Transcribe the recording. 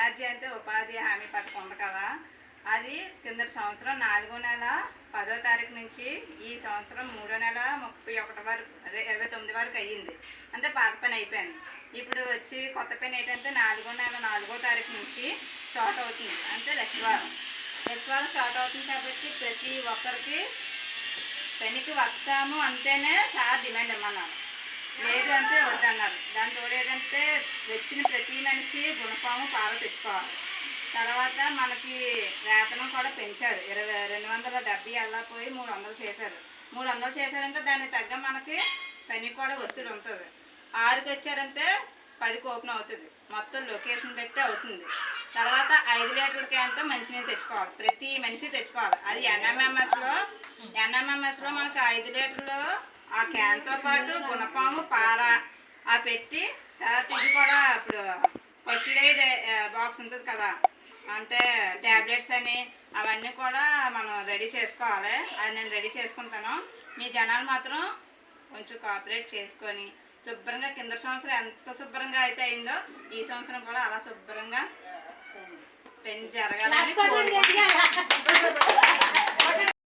పునర్జయంతి ఉపాధి హామీ పథకం ఉంది కదా, అది కిందటి సంవత్సరం 4వ నెల 10వ తారీఖు నుంచి ఈ సంవత్సరం 3వ నెల 31 వరకు, అదే 29 వరకు అయ్యింది. అంటే పాత పని అయిపోయింది. ఇప్పుడు వచ్చి కొత్త పని ఏంటంటే 4వ నెల 4వ తారీఖు నుంచి స్టార్ట్ అవుతుంది. అంటే లక్షవారం స్టార్ట్ అవుతుంది. కాబట్టి ప్రతి ఒక్కరికి పనికి వస్తాము అంటేనే సార్ డిమాండ్ ఇమ్మన్నారు, లేదు అంటే వద్దన్నారు. దాని తోడు ఏంటంటే వచ్చిన ప్రతి మనిషి గుణపాము పార తెచ్చుకోవాలి. తర్వాత మనకి వేతనం కూడా పెంచారు. 270 అలా పోయి 300 చేశారు. 300 చేశారంటే దానికి తగ్గ మనకి పని కూడా ఒత్తిడి ఉంటుంది. 6కి వచ్చారంటే 10కి ఓపెన్ అవుతుంది. మొత్తం లొకేషన్ బట్టి అవుతుంది. తర్వాత 5 లీటర్ల క్యాన్తో మంచినీళ్ళు తెచ్చుకోవాలి, ప్రతి మనిషి తెచ్చుకోవాలి. అది ఎన్ఎంఎంఎస్లో మనకి 5 లీటర్లు ఆ క్యాన్తో పాటు గుణపాము పార ఆ పెట్టి, తర్వాత ఇది కూడా ఇప్పుడు ఫస్ట్ ఎయిడ్ బాక్స్ ఉంటుంది కదా, అంటే ట్యాబ్లెట్స్ అని అవన్నీ కూడా మనం రెడీ చేసుకోవాలి. అది నేను రెడీ చేసుకుంటాను. మీ జనాలు మాత్రం కొంచెం కోఆపరేట్ చేసుకొని శుభ్రంగా కింద సంవత్సరం ఎంత శుభ్రంగా అయితే అయిందో ఈ సంవత్సరం కూడా అలా శుభ్రంగా పెంచి జరగాలని